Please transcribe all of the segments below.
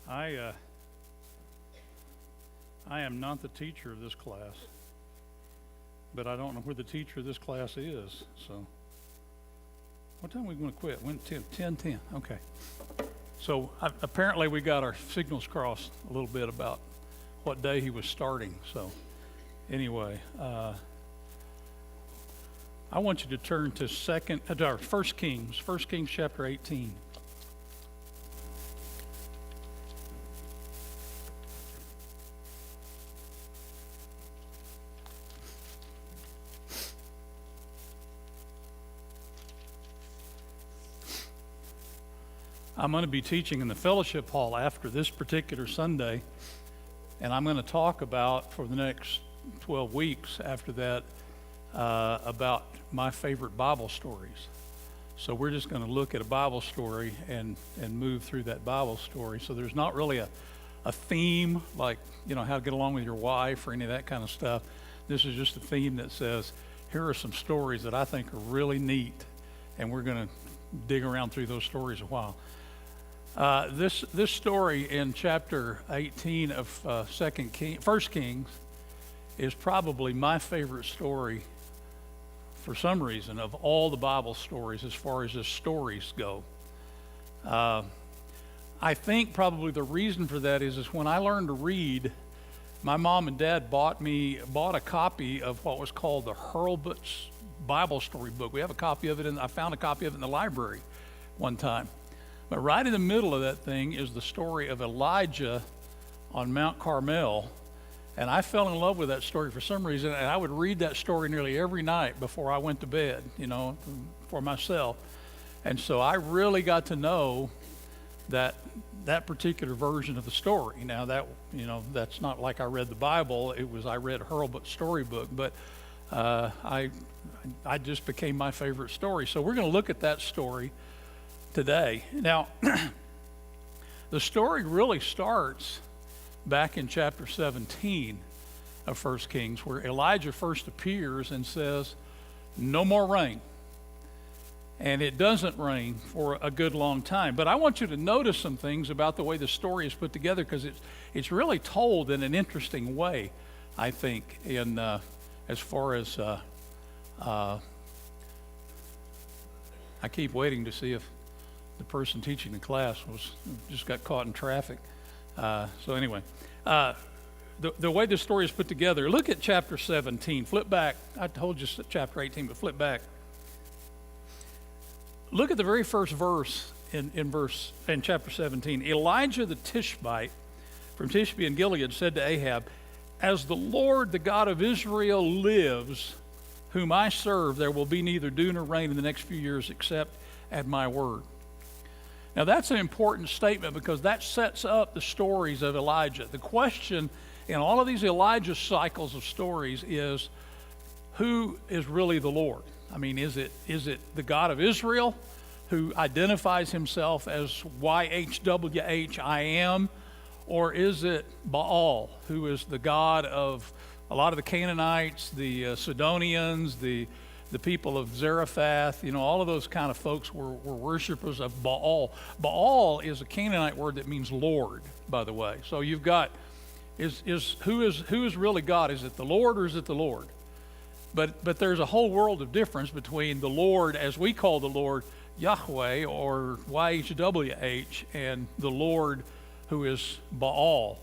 I am not the teacher of this class, but I don't know where the teacher of this class is. So, what time are we going to quit? When 10:10. Okay. So apparently we got our signals crossed a little bit about what day he was starting. So, anyway, I want you to turn to First Kings chapter 18. I'm going to be teaching in the fellowship hall after this particular Sunday, and I'm going to talk about, for the next 12 weeks after that, about my favorite Bible stories. So we're just going to look at a Bible story and move through that Bible story. So there's not really a theme, like, how to get along with your wife or any of that kind of stuff. This is just a theme that says, here are some stories that I think are really neat, and we're going to dig around through those stories a while. This story in chapter 18 of First Kings is probably my favorite story for some reason of all the Bible stories as far as the stories go. I think probably the reason for that is when I learned to read, my mom and dad bought a copy of what was called the Hurlbut's Bible Story book. We have a copy of it, and I found a copy of it in the library one time. But right in the middle of that thing is the story of Elijah on Mount Carmel. And I fell in love with that story for some reason, and I would read that story nearly every night before I went to bed, for myself. And so I really got to know that particular version of the story. Now that's not like I read the Bible. I read Hurlbut's storybook, but I just became my favorite story. So we're going to look at that story today. Now, the story really starts back in chapter 17 of 1 Kings, where Elijah first appears and says, no more rain. And it doesn't rain for a good long time. But I want you to notice some things about the way the story is put together, because it's really told in an interesting way, I think, as far as I keep waiting to see if the person teaching the class just got caught in traffic. So anyway, the way the story is put together, look at chapter 17. Flip back. I told you chapter 18, but flip back. Look at the very first verse in chapter 17. Elijah the Tishbite from Tishbe in Gilead said to Ahab, as the Lord, the God of Israel, lives, whom I serve, there will be neither dew nor rain in the next few years except at my word. Now that's an important statement, because that sets up the stories of Elijah. The question in all of these Elijah cycles of stories is, who is really the Lord? I mean, is it the God of Israel, who identifies himself as YHWH, I am, or is it Baal, who is the God of a lot of the Canaanites, the Sidonians, the people of Zarephath, all of those kind of folks were worshipers of Baal. Baal is a Canaanite word that means Lord, by the way. So you've got, who is really God? Is it the Lord or is it the Lord? But there's a whole world of difference between the Lord, as we call the Lord, Yahweh or YHWH, and the Lord who is Baal.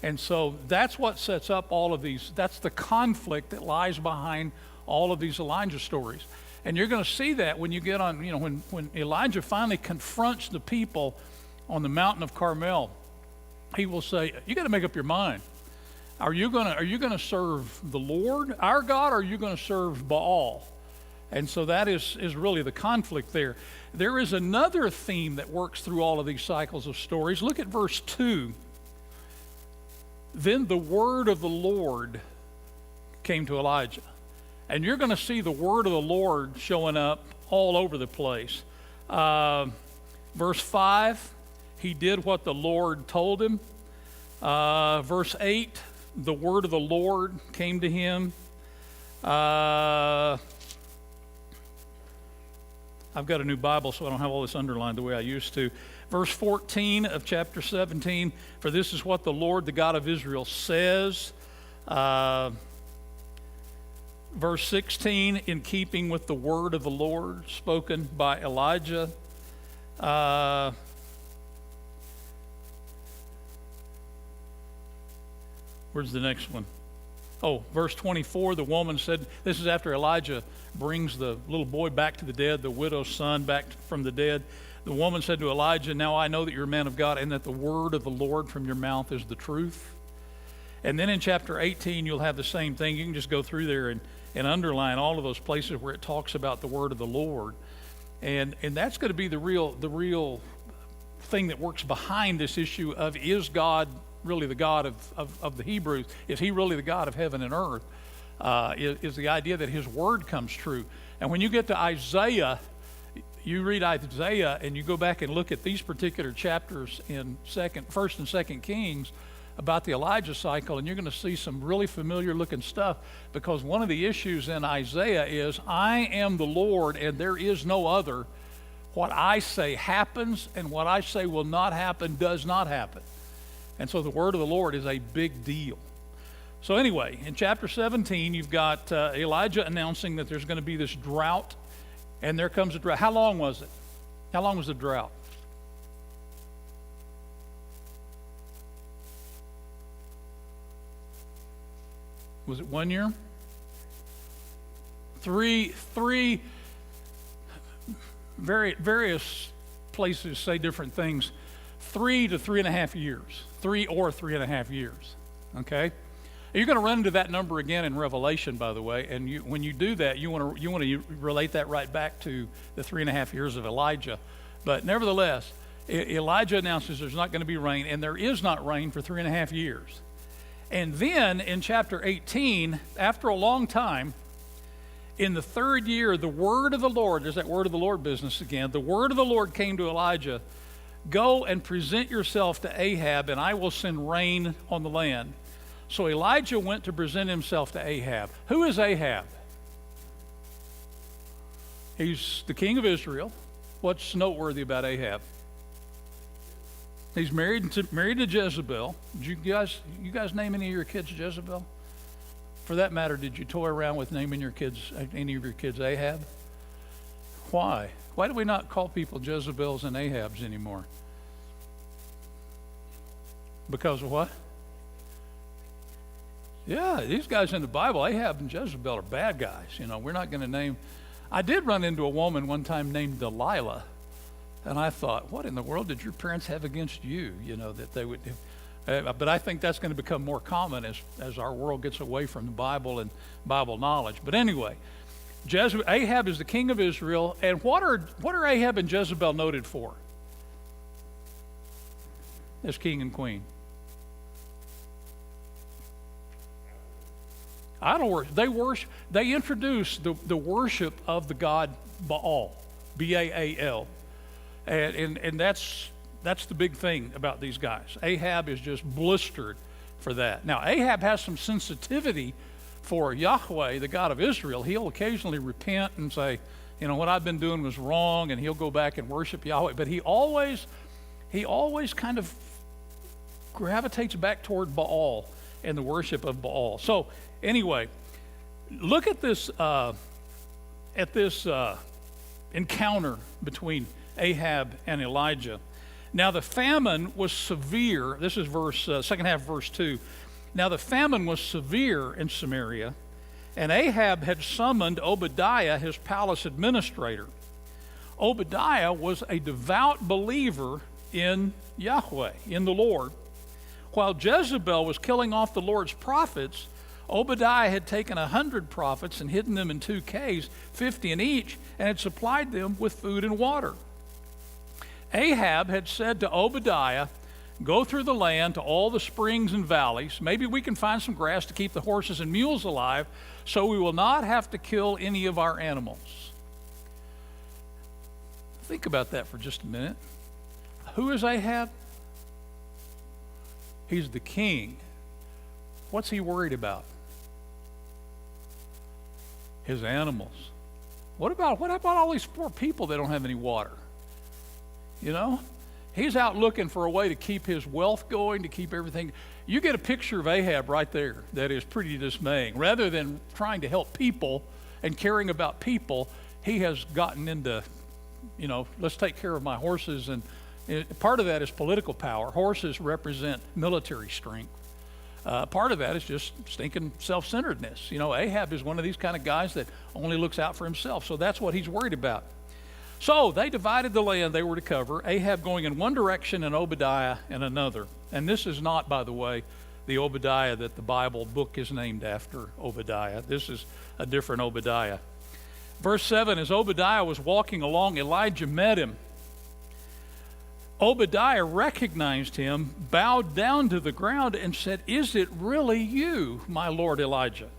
And so that's what sets up all of these. That's the conflict that lies behind all of these Elijah stories. And you're going to see that when you get on, when Elijah finally confronts the people on the mountain of Carmel, he will say, you got to make up your mind. Are you going to serve the Lord, our God, or are you going to serve Baal? And so that is really the conflict there. There is another theme that works through all of these cycles of stories. Look at verse 2. Then the word of the Lord came to Elijah. And you're going to see the word of the Lord showing up all over the place. Verse 5, he did what the Lord told him. Verse 8, the word of the Lord came to him. I've got a new Bible, so I don't have all this underlined the way I used to. Verse 14 of chapter 17, for this is what the Lord, the God of Israel, says. Verse 16, in keeping with the word of the Lord spoken by Elijah. Where's the next one? Oh, verse 24, the woman said, this is after Elijah brings the little boy back to the dead, the widow's son back from the dead. The woman said to Elijah, now I know that you're a man of God and that the word of the Lord from your mouth is the truth. And then in chapter 18, you'll have the same thing. You can just go through there and underline all of those places where it talks about the word of the Lord. And that's going to be the real thing that works behind this issue of, is God really the God of the Hebrews? Is he really the God of heaven and earth? Is the idea that his word comes true. And when you get to Isaiah, you read Isaiah and you go back and look at these particular chapters in 1st and 2nd Kings about the Elijah cycle, and you're going to see some really familiar looking stuff, because one of the issues in Isaiah is, I am the Lord and there is no other. What I say happens, and what I say will not happen does not happen. And so the word of the Lord is a big deal. So anyway, in chapter 17, you've got Elijah announcing that there's going to be this drought, and there comes a drought. How long was it? How long was the drought? Was it 1 year? Three various places say different things. 3 to 3.5 years. 3 or 3.5 years. Okay? You're going to run into that number again in Revelation, by the way, and when you do that, you want to relate that right back to the 3.5 years of Elijah. But nevertheless, Elijah announces there's not going to be rain, and there is not rain for 3.5 years. And then in chapter 18, after a long time, in the 3rd year, the word of the Lord, there's that word of the Lord business again, the word of the Lord came to Elijah, go and present yourself to Ahab, and I will send rain on the land. So Elijah went to present himself to Ahab. Who is Ahab? He's the king of Israel. What's noteworthy about Ahab? He's married to Jezebel. Did you guys name any of your kids Jezebel? For that matter, did you toy around with naming any of your kids Ahab? Why? Why do we not call people Jezebels and Ahabs anymore? Because of what? Yeah, these guys in the Bible, Ahab and Jezebel, are bad guys. You know, we're not going to name. I did run into a woman one time named Delilah. And I thought, what in the world did your parents have against you? You know, that they would. But I think that's going to become more common as our world gets away from the Bible and Bible knowledge. But anyway, Ahab is the king of Israel. And what are Ahab and Jezebel noted for? As king and queen. Idol worship. They introduced the worship of the god Baal, B-A-A-L. And that's the big thing about these guys. Ahab is just blistered for that. Now, Ahab has some sensitivity for Yahweh, the God of Israel. He'll occasionally repent and say, you know, what I've been doing was wrong, and he'll go back and worship Yahweh. But he always kind of gravitates back toward Baal and the worship of Baal. So anyway, look at this encounter between Ahab and Elijah. Now the famine was severe. This is second half, verse 2. Now the famine was severe in Samaria, and Ahab had summoned Obadiah, his palace administrator. Obadiah was a devout believer in Yahweh, in the Lord. While Jezebel was killing off the Lord's prophets, Obadiah had taken 100 prophets and hidden them in 2 caves, 50 in each, and had supplied them with food and water. Ahab had said to Obadiah, go through the land to all the springs and valleys. Maybe we can find some grass to keep the horses and mules alive, so we will not have to kill any of our animals. Think about that for just a minute. Who is Ahab? He's the king. What's he worried about? His animals. What about all these poor people that don't have any water? You know? He's out looking for a way to keep his wealth going, to keep everything. You get a picture of Ahab right there that is pretty dismaying. Rather than trying to help people and caring about people, he has gotten into, let's take care of my horses. And part of that is political power. Horses represent military strength. Part of that is just stinking self-centeredness. Ahab is one of these kind of guys that only looks out for himself. So that's what he's worried about. So they divided the land they were to cover, Ahab going in one direction and Obadiah in another. And this is not, by the way, the Obadiah that the Bible book is named after, Obadiah. This is a different Obadiah. Verse 7, as Obadiah was walking along, Elijah met him. Obadiah recognized him, bowed down to the ground, and said, "Is it really you, my lord Elijah?"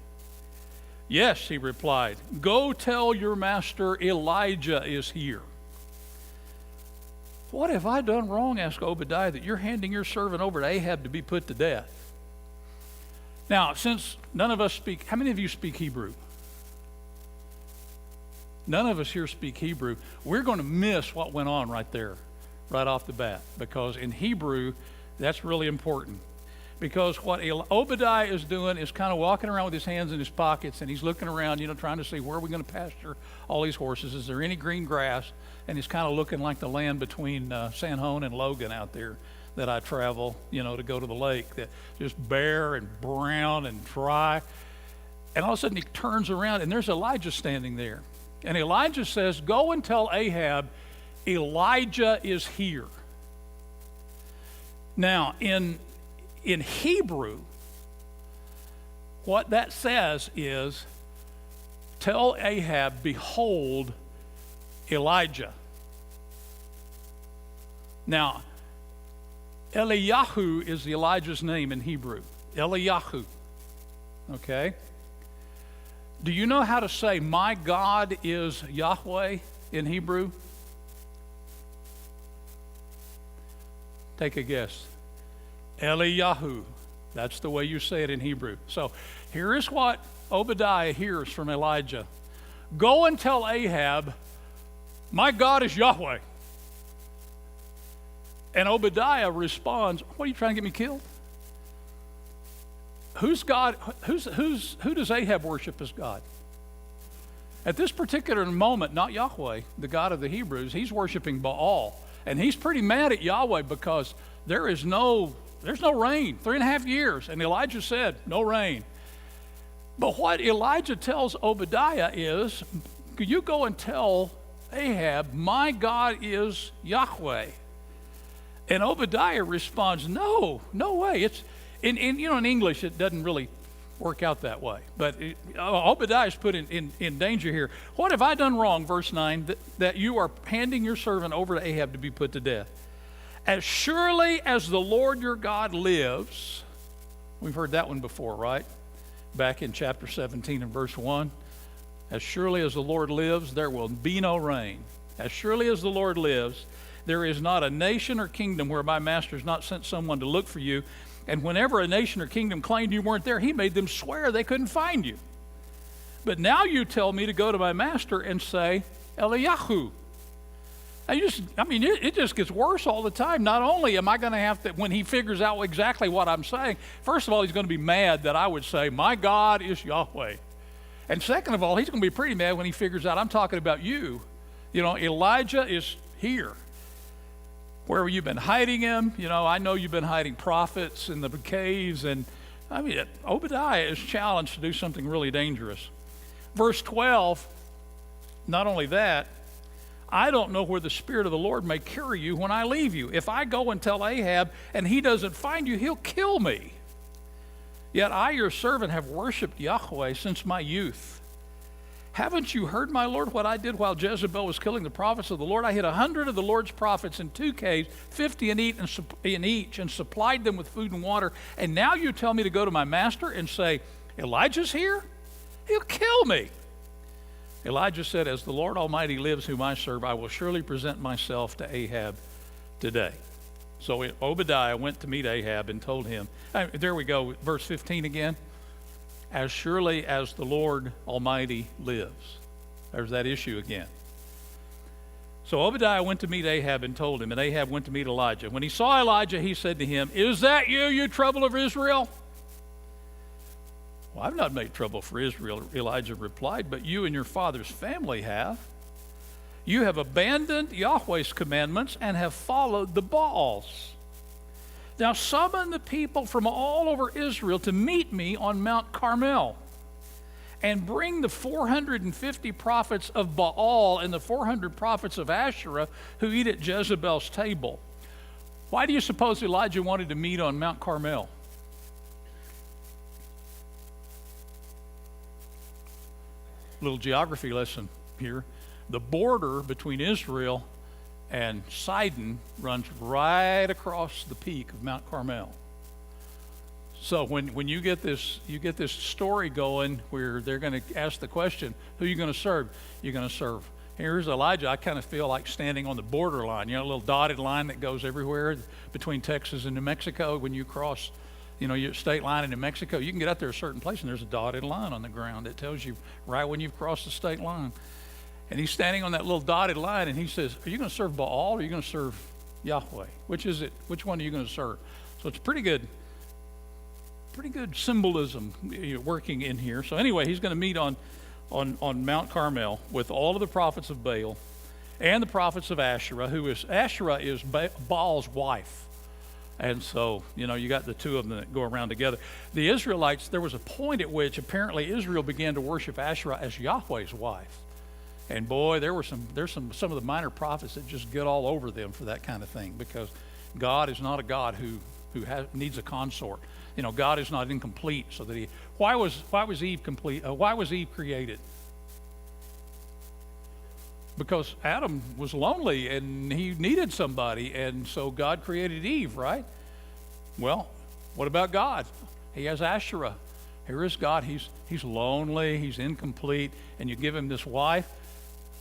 "Yes," he replied. "Go tell your master Elijah is here." "What have I done wrong," asked Obadiah, "that you're handing your servant over to Ahab to be put to death?" Now, since none of us speak, how many of you speak Hebrew? None of us here speak Hebrew. We're going to miss what went on right there, right off the bat, because in Hebrew, that's really important. Because what Obadiah is doing is kind of walking around with his hands in his pockets, and he's looking around, trying to see where are we going to pasture all these horses. Is there any green grass? And he's kind of looking like the land between San Juan and Logan out there that I travel, to go to the lake, that just bare and brown and dry. And all of a sudden he turns around, and there's Elijah standing there. And Elijah says, "Go and tell Ahab, Elijah is here." Now, in Hebrew, what that says is, tell Ahab, behold, Elijah. Now, Eliyahu is Elijah's name in Hebrew. Eliyahu. Okay? Do you know how to say, my God is Yahweh in Hebrew? Take a guess. Eliyahu. That's the way you say it in Hebrew. So here is what Obadiah hears from Elijah. Go and tell Ahab, my God is Yahweh. And Obadiah responds, what, are you trying to get me killed? Who's God? Who does Ahab worship as God? At this particular moment, not Yahweh, the God of the Hebrews, he's worshiping Baal. And he's pretty mad at Yahweh because there's no rain, 3.5 years. And Elijah said, no rain. But what Elijah tells Obadiah is, you go and tell Ahab, my God is Yahweh. And Obadiah responds, no way. It's in English, it doesn't really work out that way. But Obadiah is put in danger here. What have I done wrong, verse 9, that you are handing your servant over to Ahab to be put to death? As surely as the Lord your God lives, we've heard that one before, right? Back in chapter 17 and verse 1. As surely as the Lord lives, there will be no rain. As surely as the Lord lives, there is not a nation or kingdom where my master has not sent someone to look for you. And whenever a nation or kingdom claimed you weren't there, he made them swear they couldn't find you. But now you tell me to go to my master and say, Eliyahu. It just gets worse all the time. Not only am I going to have to, when he figures out exactly what I'm saying, first of all, he's going to be mad that I would say, my God is Yahweh. And second of all, he's going to be pretty mad when he figures out I'm talking about you. Elijah is here. Where have you been hiding him? I know you've been hiding prophets in the caves. And Obadiah is challenged to do something really dangerous. Verse 12, not only that, I don't know where the Spirit of the Lord may carry you when I leave you. If I go and tell Ahab and he doesn't find you, he'll kill me. Yet I, your servant, have worshiped Yahweh since my youth. Haven't you heard, my Lord, what I did while Jezebel was killing the prophets of the Lord? I hid 100 of the Lord's prophets in 2 caves, 50 in each, and supplied them with food and water. And now you tell me to go to my master and say, Elijah's here? He'll kill me. Elijah said, as the Lord Almighty lives, whom I serve, I will surely present myself to Ahab today. So Obadiah went to meet Ahab and told him, there we go, verse 15 again. As surely as the Lord Almighty lives. There's that issue again. So Obadiah went to meet Ahab and told him, and Ahab went to meet Elijah. When he saw Elijah, he said to him, "Is that you, you trouble of Israel?" "Well, I've not made trouble for Israel," Elijah replied, "but you and your father's family have. You have abandoned Yahweh's commandments and have followed the Baals. Now summon the people from all over Israel to meet me on Mount Carmel, and bring the 450 prophets of Baal and the 400 prophets of Asherah who eat at Jezebel's table." Why do you suppose Elijah wanted to meet on Mount Carmel? Little geography lesson here. The border between Israel and Sidon runs right across the peak of Mount Carmel. So when you get this story going where they're going to ask the question, who are you going to serve? You're going to serve. Here's Elijah. I kind of feel like standing on the borderline, a little dotted line that goes everywhere between Texas and New Mexico. When you cross, your state line in New Mexico, you can get out there a certain place and there's a dotted line on the ground that tells you right when you've crossed the state line. And he's standing on that little dotted line and he says, "Are you going to serve Baal or are you going to serve Yahweh? Which is it? Which one are you going to serve?" So it's pretty good symbolism working in here. So anyway, he's going to meet on Mount Carmel with all of the prophets of Baal and the prophets of Asherah, Asherah is Baal's wife. And so, you got the two of them that go around together. The Israelites, there was a point at which apparently Israel began to worship Asherah as Yahweh's wife. And boy, there's some of the minor prophets that just get all over them for that kind of thing, because God is not a God who needs a consort. God is not incomplete. So that why was Eve complete? Why was Eve created? Because Adam was lonely and he needed somebody, and so God created Eve, right? Well, what about God? He has Asherah. Here is God. He's lonely. He's incomplete, and you give him this wife.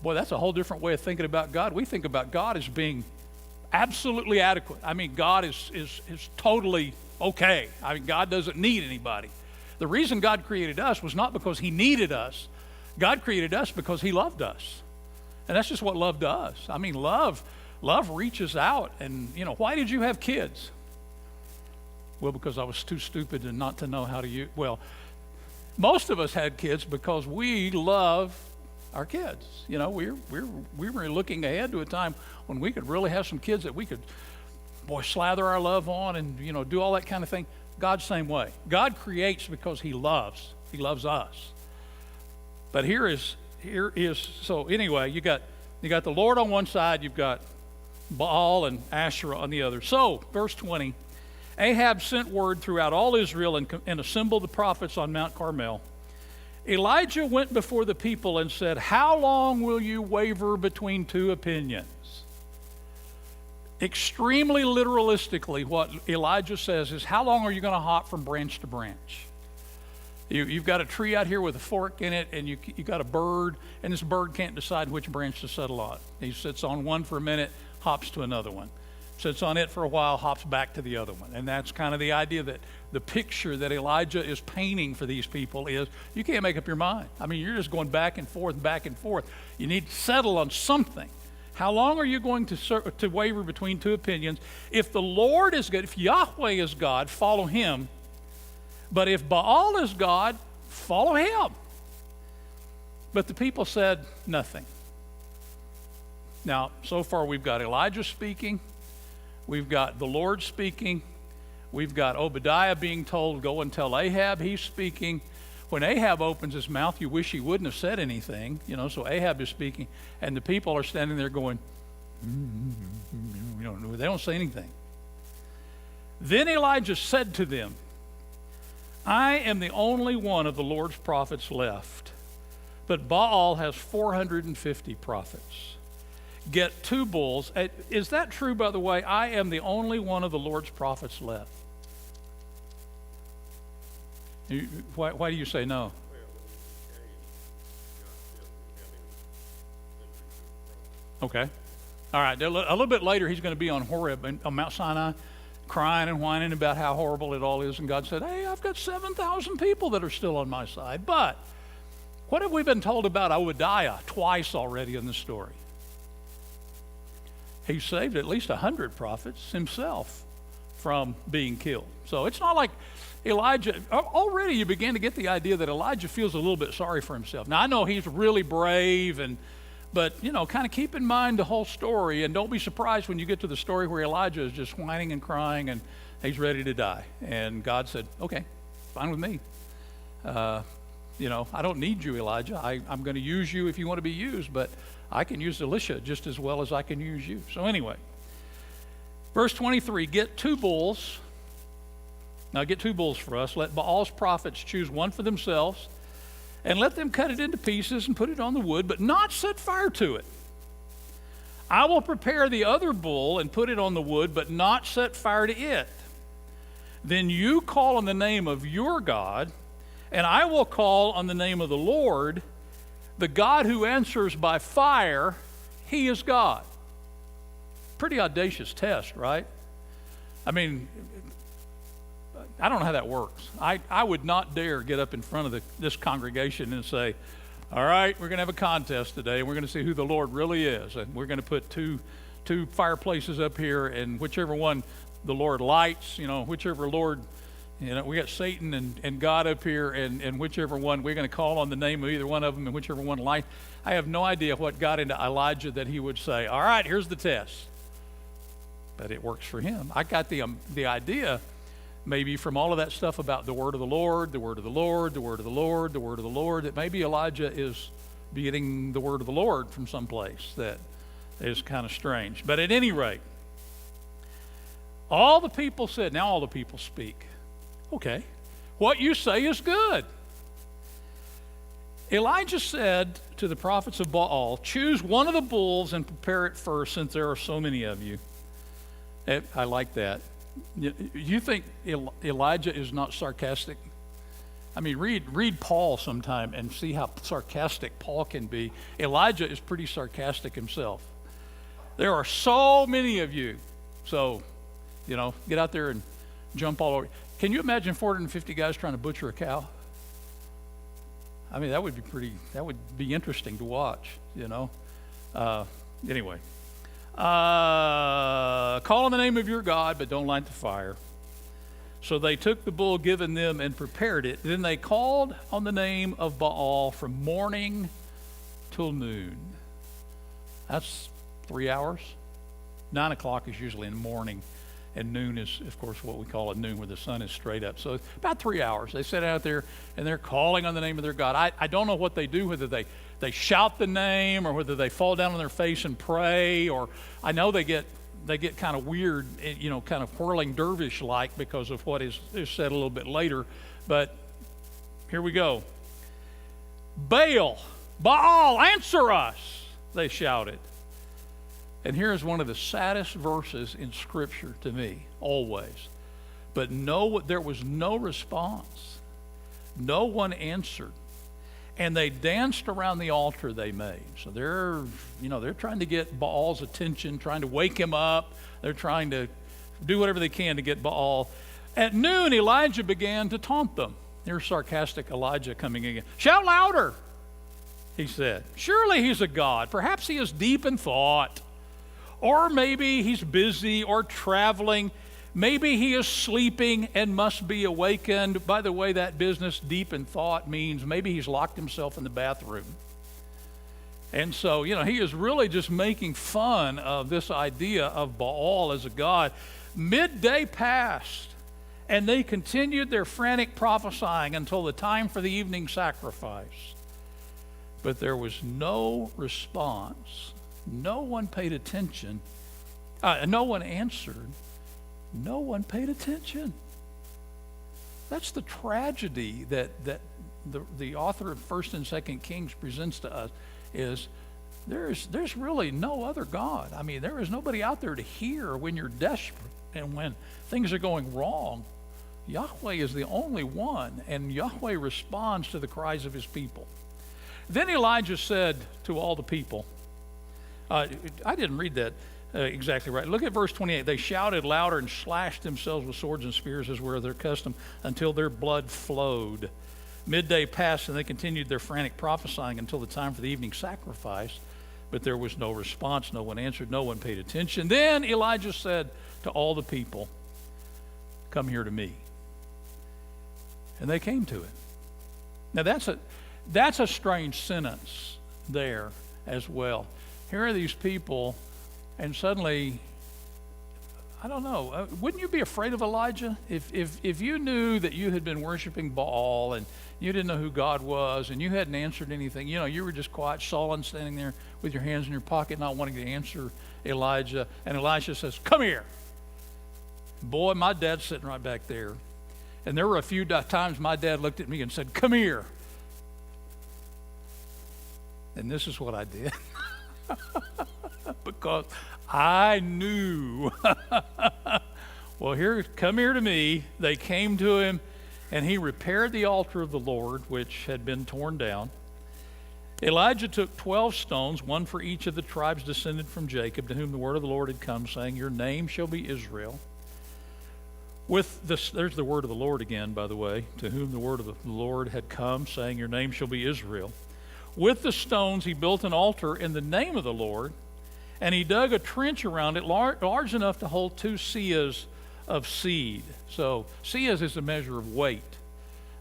Boy, that's a whole different way of thinking about God. We think about God as being absolutely adequate. I mean, God is totally okay. I mean, God doesn't need anybody. The reason God created us was not because he needed us. God created us because he loved us. And that's just what love does. I mean, love reaches out. And, why did you have kids? Well, because I was too stupid and not to know how to use. Well, most of us had kids because we love our kids. We were looking ahead to a time when we could really have some kids that we could, slather our love on and, do all that kind of thing. God's same way. God creates because he loves. He loves us. But here is so anyway, you got the Lord on one side, you've got Baal and Asherah on the other. So, verse 20, Ahab sent word throughout all Israel and assembled the prophets on Mount Carmel. Elijah went before the people and said, "How long will you waver between two opinions?" Extremely literalistically, what Elijah says is, how long are you going to hop from branch to branch? You've got a tree out here with a fork in it, and you got a bird, and this bird can't decide which branch to settle on. He sits on one for a minute, hops to another one. Sits on it for a while, hops back to the other one. And that's kind of the idea, that the picture that Elijah is painting for these people is, you can't make up your mind. I mean, you're just going back and forth, back and forth. You need to settle on something. How long are you going to waver between two opinions? If the Lord is good, if Yahweh is God, follow him. But if Baal is God, follow him. But the people said nothing. Now, so far we've got Elijah speaking. We've got the Lord speaking. We've got Obadiah being told, go and tell Ahab he's speaking. When Ahab opens his mouth, you wish he wouldn't have said anything. So Ahab is speaking, and the people are standing there going, they don't say anything. Then Elijah said to them, "I am the only one of the Lord's prophets left, but Baal has 450 prophets. Get 2 bulls." Is that true, by the way? I am the only one of the Lord's prophets left. Why do you say no? Okay. All right. A little bit later, he's going to be on Horeb, on Mount Sinai, crying and whining about how horrible it all is. And God said, "Hey, I've got 7,000 people that are still on my side." But What have we been told about Obadiah twice already in the story? He saved at least 100 prophets himself from being killed. So it's not like Elijah, already you begin to get the idea that Elijah feels a little bit sorry for himself. Now I know he's really brave, but kind of keep in mind the whole story, and don't be surprised when you get to the story where Elijah is just whining and crying and he's ready to die. And God said, okay, fine with me. I don't need you, Elijah. I'm going to use you if you want to be used, but I can use Elisha just as well as I can use you. So anyway, verse 23, get 2 bulls. Now get 2 bulls for us. Let Baal's prophets choose one for themselves, and let them cut it into pieces and put it on the wood, but not set fire to it. I will prepare the other bull and put it on the wood, but not set fire to it. Then you call on the name of your God, and I will call on the name of the Lord, the God who answers by fire. He is God. Pretty audacious test, right? I mean, I don't know how that works. I would not dare get up in front of this congregation and say, all right, we're going to have a contest today, and we're going to see who the Lord really is. And we're going to put two fireplaces up here, and whichever one the Lord lights, whichever Lord, we got Satan and God up here, and whichever one, we're going to call on the name of either one of them, and whichever one lights. I have no idea what got into Elijah that he would say, all right, here's the test. But it works for him. I got the idea maybe from all of that stuff about the word of the Lord, the word of the Lord, the word of the Lord, the word of the Lord, that maybe Elijah is getting the word of the Lord from someplace that is kind of strange. But at any rate, all the people said, now all the people speak. Okay, what you say is good. Elijah said to the prophets of Baal, choose one of the bulls and prepare it first, since there are so many of you. I like that. You think Elijah is not sarcastic? I mean, read Paul sometime and see how sarcastic Paul can be. Elijah is pretty sarcastic himself. There are so many of you. So, get out there and jump all over. Can you imagine 450 guys trying to butcher a cow? I mean, that would be interesting to watch, Anyway. Call on the name of your God, but don't light the fire. So they took the bull given them and prepared it. Then they called on the name of Baal from morning till noon. That's 3 hours. 9 o'clock is usually in the morning, and noon is, of course, what we call a noon, where the sun is straight up. So it's about 3 hours. They sit out there, and they're calling on the name of their God. I don't know what they do, whether they shout the name or whether they fall down on their face and pray, or I know they get kind of weird, kind of whirling dervish-like because of what is said a little bit later. But here we go. Baal, answer us, they shouted. And here's one of the saddest verses in Scripture to me, always. But there was no response. No one answered. And they danced around the altar they made. So they're trying to get Baal's attention, trying to wake him up. They're trying to do whatever they can to get Baal. At noon, Elijah began to taunt them. Here's sarcastic Elijah coming again. Shout louder, he said. Surely he's a god. Perhaps he is deep in thought. Or maybe he's busy or traveling. Maybe he is sleeping and must be awakened. By the way, that business, deep in thought, means maybe he's locked himself in the bathroom. And so, he is really just making fun of this idea of Baal as a god. Midday passed, and they continued their frantic prophesying until the time for the evening sacrifice. But there was no response. No one paid attention. No one answered. No one paid attention. That's the tragedy that the author of 1st and 2nd Kings presents to us, is there's really no other God. I mean, there is nobody out there to hear when you're desperate and when things are going wrong. Yahweh is the only one, and Yahweh responds to the cries of his people. Then Elijah said to all the people, I didn't read that exactly right. Look at verse 28. They shouted louder and slashed themselves with swords and spears as were their custom until their blood flowed. Midday passed, and they continued their frantic prophesying until the time for the evening sacrifice. But there was no response. No one answered. No one paid attention. Then Elijah said to all the people, "Come here to me." And they came to it. Now that's a strange sentence there as well. Here are these people, and suddenly, I don't know, wouldn't you be afraid of Elijah? If you knew that you had been worshiping Baal and you didn't know who God was and you hadn't answered anything, you were just quiet, sullen, standing there with your hands in your pocket, not wanting to answer Elijah, and Elijah says, "Come here." Boy, my dad's sitting right back there. And there were a few times my dad looked at me and said, "Come here." And this is what I did. Because I knew. Well, come here to me. They came to him, and he repaired the altar of the Lord, which had been torn down. Elijah took 12 stones, one for each of the tribes descended from Jacob, to whom the word of the Lord had come, saying, "Your name shall be Israel." There's the word of the Lord again, by the way, to whom the word of the Lord had come, saying, "Your name shall be Israel." With the stones he built an altar in the name of the Lord, and he dug a trench around it large enough to hold 2 seahs of seed. So seahs is a measure of weight.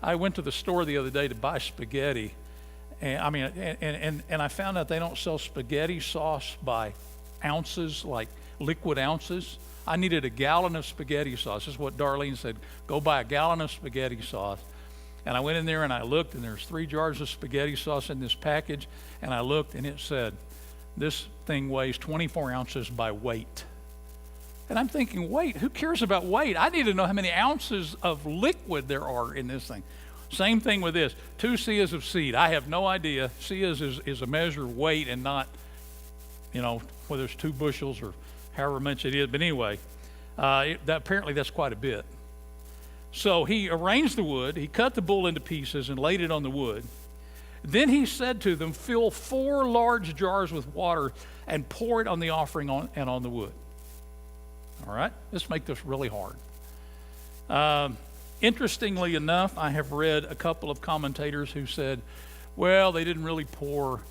I went to the store the other day to buy spaghetti, and I found out they don't sell spaghetti sauce by ounces, like liquid ounces. I needed a gallon of spaghetti sauce. This is what Darlene said. Go buy a gallon of spaghetti sauce. And I went in there and I looked, and there's 3 jars of spaghetti sauce in this package. And I looked, and it said, this thing weighs 24 ounces by weight. And I'm thinking, weight? Who cares about weight? I need to know how many ounces of liquid there are in this thing. Same thing with this. 2 seahs of seed. I have no idea. Seahs is a measure of weight and not, whether it's 2 bushels or however much it is. But anyway, apparently that's quite a bit. So he arranged the wood, he cut the bull into pieces and laid it on the wood. Then he said to them, "Fill 4 large jars with water and pour it on the offering and on the wood." All right, let's make this really hard. Interestingly enough, I have read a couple of commentators who said, well, they didn't really pour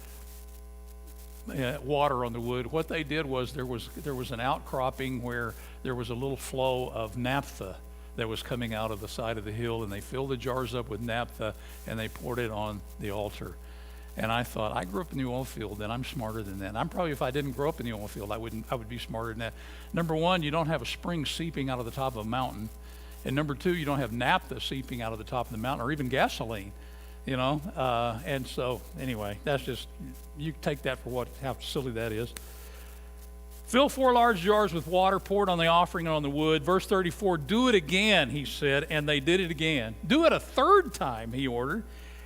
water on the wood. What they did was there was an outcropping where there was a little flow of naphtha that was coming out of the side of the hill, and they filled the jars up with naphtha and they poured it on the altar. And I thought, I grew up in the oil field, and I'm smarter than that. I'm probably, if I didn't grow up in the oil field, I would be smarter than that. Number one, you don't have a spring seeping out of the top of a mountain. And number two, you don't have naphtha seeping out of the top of the mountain, or even gasoline, and so anyway, that's just, you take that for how silly that is. Fill 4 large jars with water, pour it on the offering and on the wood. Verse 34, do it again, he said, and they did it again. Do it a 3rd time, he ordered,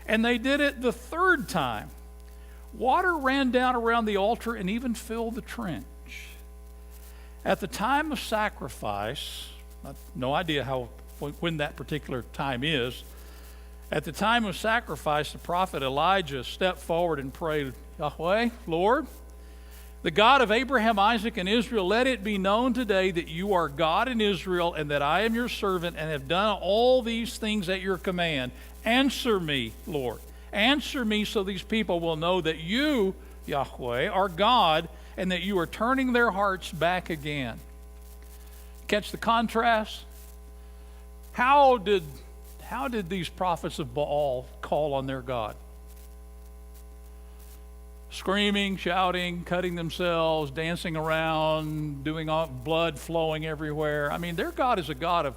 and they did it the 3rd time. Water ran down around the altar and even filled the trench. At the time of sacrifice, no idea when that particular time is, at the time of sacrifice, the prophet Elijah stepped forward and prayed, Yahweh, Lord, the God of Abraham, Isaac, and Israel, let it be known today that you are God in Israel and that I am your servant and have done all these things at your command. Answer me, Lord. Answer me so these people will know that you, Yahweh, are God and that you are turning their hearts back again. Catch the contrast? How did these prophets of Baal call on their God? Screaming, shouting, cutting themselves, dancing around, doing all, blood flowing everywhere. I mean, their God is a God of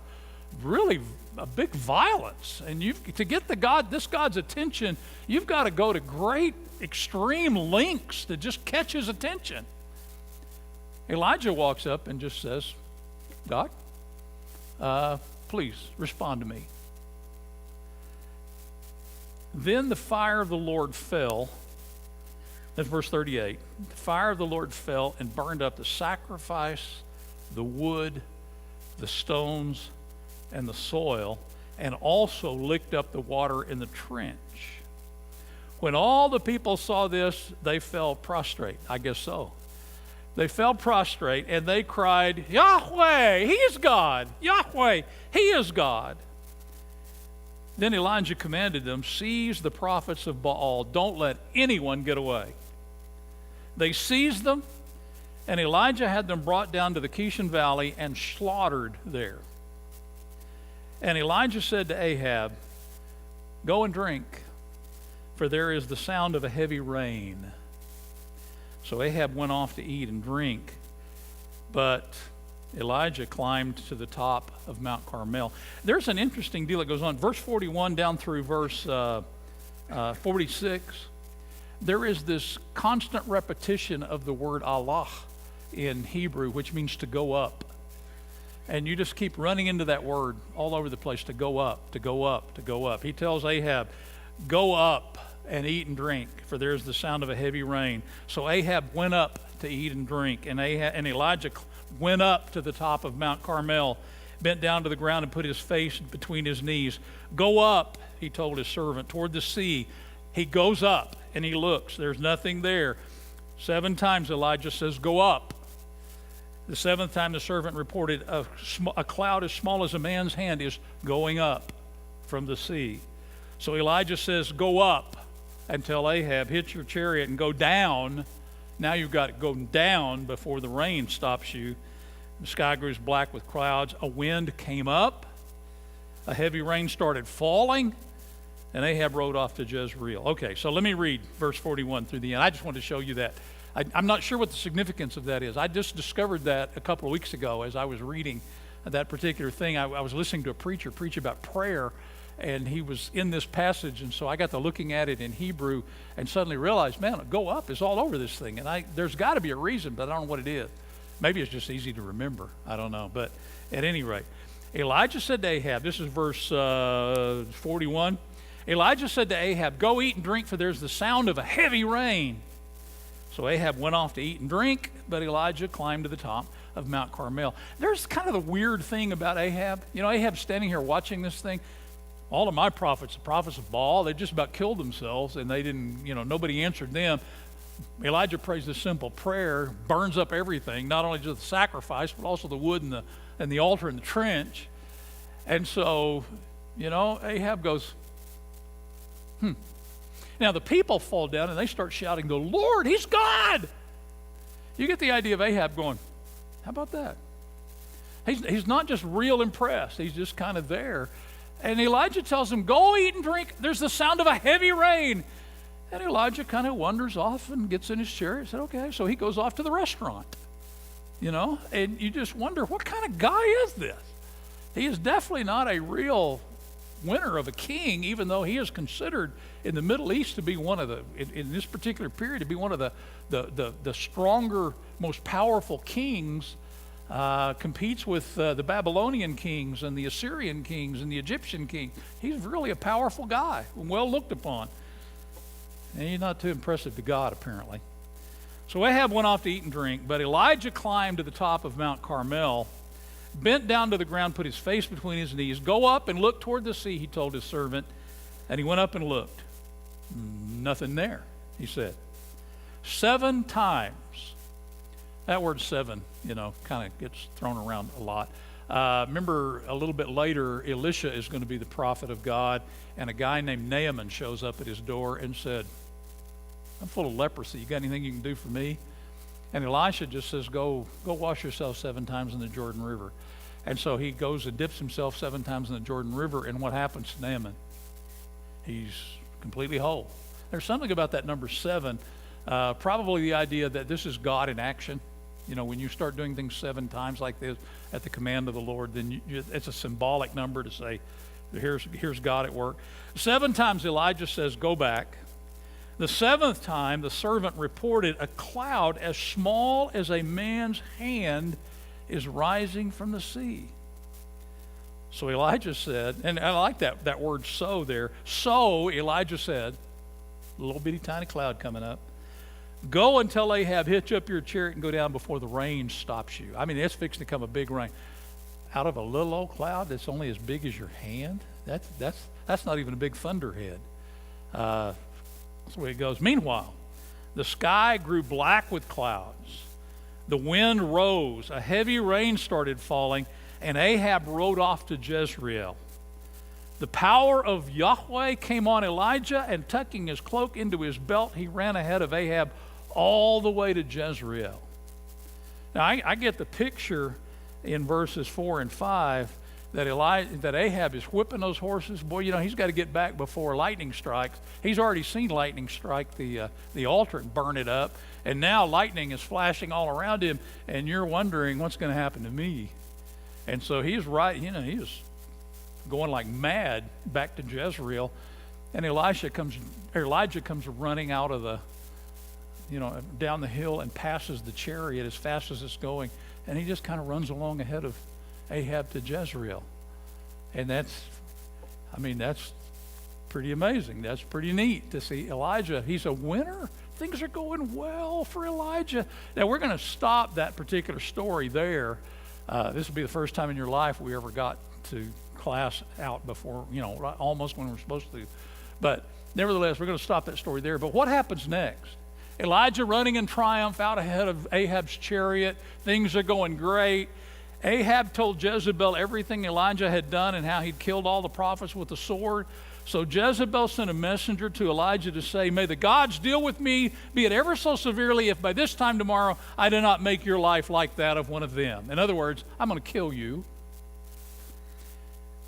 really a big violence. And to get this God's attention, you've got to go to great extreme lengths to just catch his attention. Elijah walks up and just says, God, please respond to me. Then the fire of the Lord fell. That's verse 38. The fire of the Lord fell and burned up the sacrifice, the wood, the stones, and the soil, and also licked up the water in the trench. When all the people saw this, they fell prostrate. I guess so. They fell prostrate and they cried, Yahweh, he is God. Yahweh, he is God. Then Elijah commanded them, "Seize the prophets of Baal. Don't let anyone get away." They seized them, and Elijah had them brought down to the Kishon Valley and slaughtered there. And Elijah said to Ahab, "Go and drink, for there is the sound of a heavy rain." So Ahab went off to eat and drink, but Elijah climbed to the top of Mount Carmel. There's an interesting deal that goes on. Verse 41 down through verse 46, there is this constant repetition of the word Allah in Hebrew, which means to go up. And you just keep running into that word all over the place, to go up, to go up, to go up. He tells Ahab, "Go up and eat and drink, for there's the sound of a heavy rain." So Ahab went up to eat and drink, and Elijah went up to the top of Mount Carmel, bent down to the ground and put his face between his knees. "Go up," he told his servant, "toward the sea." He goes up and he looks. There's nothing there. 7 times Elijah says, "Go up." The 7th time the servant reported, a cloud as small as a man's hand is going up from the sea. So Elijah says, "Go up," and tell Ahab, "Hitch your chariot and go down." Now you've got to go down before the rain stops you. The sky grew black with clouds. A wind came up. A heavy rain started falling. And Ahab rode off to Jezreel. Okay, so let me read verse 41 through the end. I just wanted to show you that. I'm not sure what the significance of that is. I just discovered that a couple of weeks ago as I was reading that particular thing. I was listening to a preacher preach about prayer, and he was in this passage, and so I got to looking at it in Hebrew and suddenly realized, man, "go up" is all over this thing. And there's got to be a reason, but I don't know what it is. Maybe it's just easy to remember. I don't know. But at any rate, Elijah said to Ahab, this is verse 41. Elijah said to Ahab, "Go eat and drink, for there's the sound of a heavy rain." So Ahab went off to eat and drink, but Elijah climbed to the top of Mount Carmel. There's kind of the weird thing about Ahab. You know, Ahab's standing here watching this thing. All of my prophets, the prophets of Baal, they just about killed themselves, and they didn't, nobody answered them. Elijah prays this simple prayer, burns up everything, not only just the sacrifice, but also the wood and the altar and the trench. And so, Ahab goes, Now the people fall down and they start shouting, "The Lord, He's God!" You get the idea of Ahab going, how about that? He's not just real impressed. He's just kind of there. And Elijah tells him, "Go eat and drink. There's the sound of a heavy rain." And Elijah kind of wanders off and gets in his chariot and said, okay. So he goes off to the restaurant, and you just wonder, what kind of guy is this? He is definitely not a real winner of a king, even though he is considered in the Middle East to be one of in this particular period, to be one of the stronger, most powerful kings. Competes with the Babylonian kings and the Assyrian kings and the Egyptian king. He's really a powerful guy, well looked upon. And he's not too impressive to God, apparently. So Ahab went off to eat and drink, but Elijah climbed to the top of Mount Carmel, bent down to the ground, put his face between his knees. "Go up and look toward the sea," he told his servant. And he went up and looked. "Nothing there," he said. 7 times. That word 7, kind of gets thrown around a lot. Remember a little bit later, Elisha is going to be the prophet of God, and a guy named Naaman shows up at his door and said, "I'm full of leprosy. You got anything you can do for me?" And Elisha just says, go wash yourself 7 times in the Jordan River. And so he goes and dips himself 7 times in the Jordan River, and what happens to Naaman? He's completely whole. There's something about that number 7, probably the idea that this is God in action. When you start doing things 7 times like this at the command of the Lord, then it's a symbolic number to say, here's God at work. 7 times Elijah says, "Go back." The 7th time, the servant reported, a cloud as small as a man's hand is rising from the sea. So Elijah said, and I like that word "so" there. So Elijah said, a little bitty tiny cloud coming up, "Go and tell Ahab, hitch up your chariot and go down before the rain stops you." I mean, it's fixing to come a big rain. Out of a little old cloud that's only as big as your hand? That's not even a big thunderhead. That's the way it goes. Meanwhile, the sky grew black with clouds. The wind rose. A heavy rain started falling, and Ahab rode off to Jezreel. The power of Yahweh came on Elijah, and tucking his cloak into his belt, he ran ahead of Ahab all the way to Jezreel. Now, I get the picture in verses 4 and 5 that Ahab is whipping those horses. Boy, you know, he's got to get back before lightning strikes. He's already seen lightning strike the altar and burn it up, and now lightning is flashing all around him, and you're wondering what's going to happen to me. And so he's he's going like mad back to Jezreel, and Elijah comes running out of down the hill and passes the chariot as fast as it's going, and he just kind of runs along ahead of Ahab to Jezreel. And that's pretty amazing. That's pretty neat to see Elijah. He's a winner. Things are going well for Elijah. Now, we're going to stop that particular story there. This will be the first time in your life we ever got to class out before, almost when we're supposed to. But nevertheless, we're going to stop that story there. But what happens next? Elijah running in triumph out ahead of Ahab's chariot. Things are going great. Ahab told Jezebel everything Elijah had done and how he'd killed all the prophets with the sword. So Jezebel sent a messenger to Elijah to say, "May the gods deal with me, be it ever so severely, if by this time tomorrow I do not make your life like that of one of them." In other words, I'm going to kill you.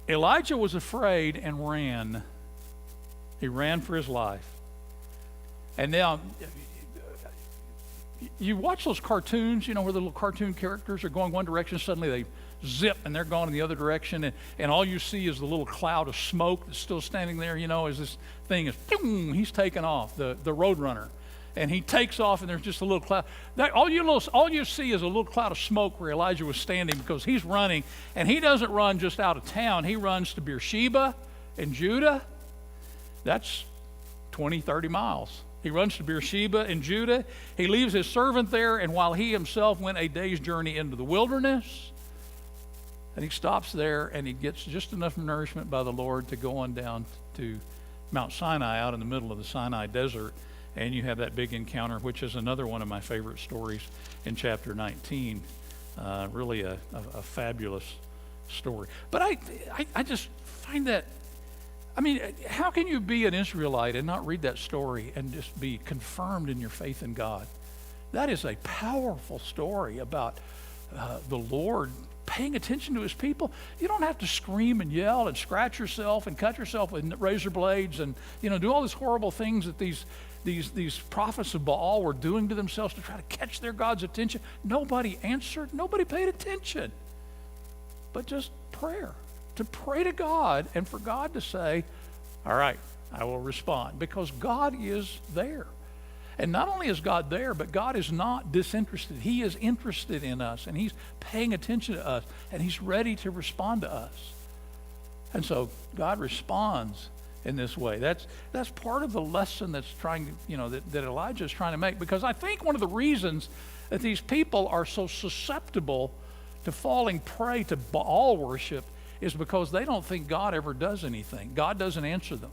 Elijah was afraid and ran. He ran for his life. And now, you watch those cartoons, where the little cartoon characters are going one direction, suddenly they zip and they're going in the other direction, and all you see is the little cloud of smoke that's still standing there, as this thing is, boom, he's taken off, the road runner. And he takes off, and there's just a little cloud. All you see is a little cloud of smoke where Elijah was standing, because he's running, and he doesn't run just out of town. He runs to Beersheba in Judah. That's 20, 30 miles. He runs to Beersheba in Judah. He leaves his servant there, and while he himself went a day's journey into the wilderness, and he stops there, and he gets just enough nourishment by the Lord to go on down to Mount Sinai out in the middle of the Sinai desert, and you have that big encounter, which is another one of my favorite stories in chapter 19. Really a fabulous story. But I just find that, how can you be an Israelite and not read that story and just be confirmed in your faith in God? That is a powerful story about the Lord paying attention to his people. You don't have to scream and yell and scratch yourself and cut yourself with razor blades and do all these horrible things that these prophets of Baal were doing to themselves to try to catch their God's attention. Nobody answered. Nobody paid attention. But just prayer. To pray to God and for God to say, all right, I will respond, because God is there. And not only is God there, but God is not disinterested. He is interested in us, and he's paying attention to us, and he's ready to respond to us. And so God responds in this way. That's part of the lesson that's trying, that Elijah is trying to make, because I think one of the reasons that these people are so susceptible to falling prey to Baal worship is because they don't think God ever does anything. God doesn't answer them.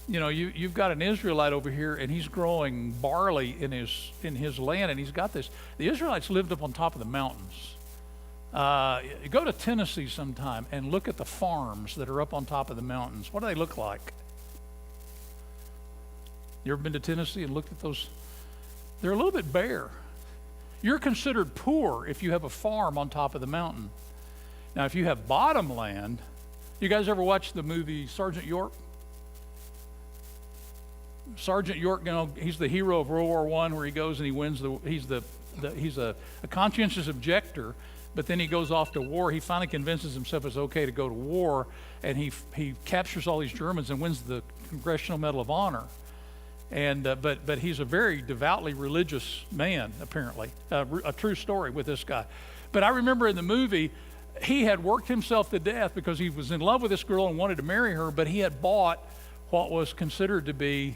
You've got an Israelite over here, and he's growing barley in his land, and he's got this. The Israelites lived up on top of the mountains. Go to Tennessee sometime and look at the farms that are up on top of the mountains. What do they look like? You ever been to Tennessee and looked at those? They're a little bit bare. You're considered poor if you have a farm on top of the mountain. Now, if you have bottom land, you guys ever watch the movie Sergeant York? Sergeant York, he's the hero of World War I, where he goes and he wins he's a conscientious objector, but then he goes off to war. He finally convinces himself it's okay to go to war, and he captures all these Germans and wins the Congressional Medal of Honor. And but he's a very devoutly religious man, apparently. A true story with this guy. But I remember in the movie, he had worked himself to death because he was in love with this girl and wanted to marry her, but he had bought what was considered to be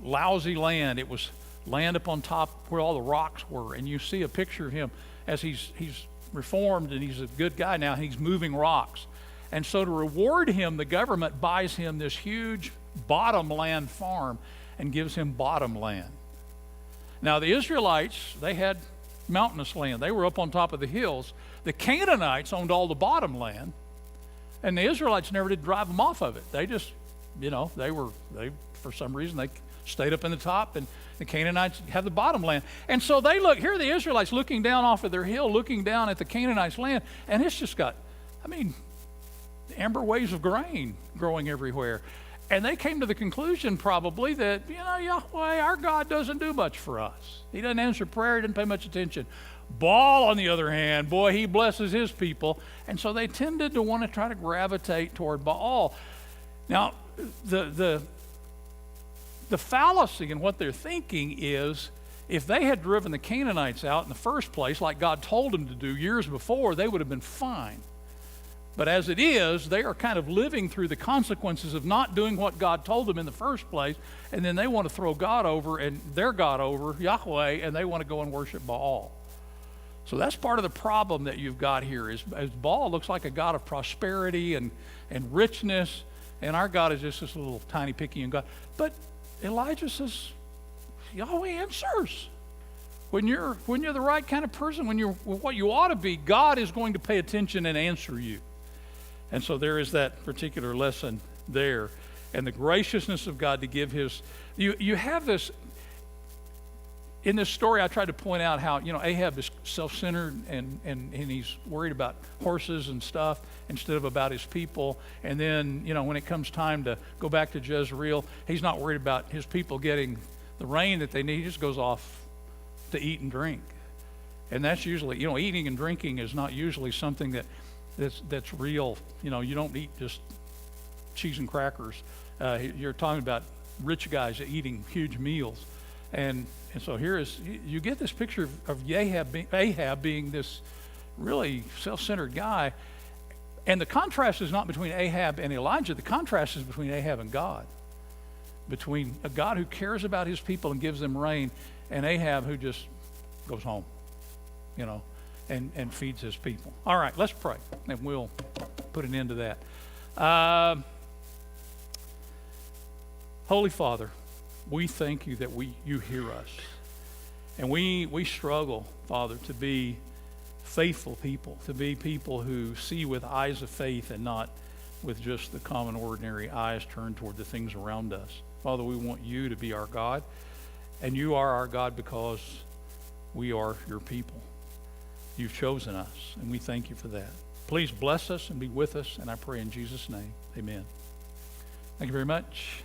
lousy land. It was land up on top where all the rocks were, and you see a picture of him as he's reformed, and he's a good guy now, and he's moving rocks. And so to reward him, the government buys him this huge bottomland farm and gives him bottom land. Now the Israelites, they had mountainous land. They were up on top of the hills. The Canaanites owned all the bottom land. And the Israelites never did drive them off of it. They just, they for some reason, they stayed up in the top, and the Canaanites have the bottom land. And so here are the Israelites looking down off of their hill, looking down at the Canaanites' land, and it's just got, amber waves of grain growing everywhere. And they came to the conclusion probably that, Yahweh, our God doesn't do much for us. He doesn't answer prayer, he doesn't pay much attention. Baal, on the other hand, boy, he blesses his people. And so they tended to want to try to gravitate toward Baal. Now, the fallacy in what they're thinking is, if they had driven the Canaanites out in the first place, like God told them to do years before, they would have been fine. But as it is, they are kind of living through the consequences of not doing what God told them in the first place, and then they want to throw God over, and their God over, Yahweh, and they want to go and worship Baal. So that's part of the problem that you've got here, is Baal looks like a God of prosperity and richness, and our God is just this little tiny picayune God. But Elijah says, Yahweh answers. When you're the right kind of person, when you're what you ought to be, God is going to pay attention and answer you. And so there is that particular lesson there. And the graciousness of God to give his... You have this... In this story, I tried to point out how, Ahab is self-centered and he's worried about horses and stuff instead of about his people. And then, when it comes time to go back to Jezreel, he's not worried about his people getting the rain that they need. He just goes off to eat and drink. And that's usually, eating and drinking is not usually something that's real. You don't eat just cheese and crackers. You're talking about rich guys eating huge meals. And so you get this picture of Ahab being this really self-centered guy. And the contrast is not between Ahab and Elijah. The contrast is between Ahab and God. Between a God who cares about his people and gives them rain, and Ahab who just goes home, and feeds his people. All right, let's pray, and we'll put an end to that. Holy Father, we thank you that you hear us. And we struggle, Father, to be faithful people, to be people who see with eyes of faith and not with just the common, ordinary eyes turned toward the things around us. Father, we want you to be our God, and you are our God because we are your people. You've chosen us, and we thank you for that. Please bless us and be with us, and I pray in Jesus' name, amen. Thank you very much.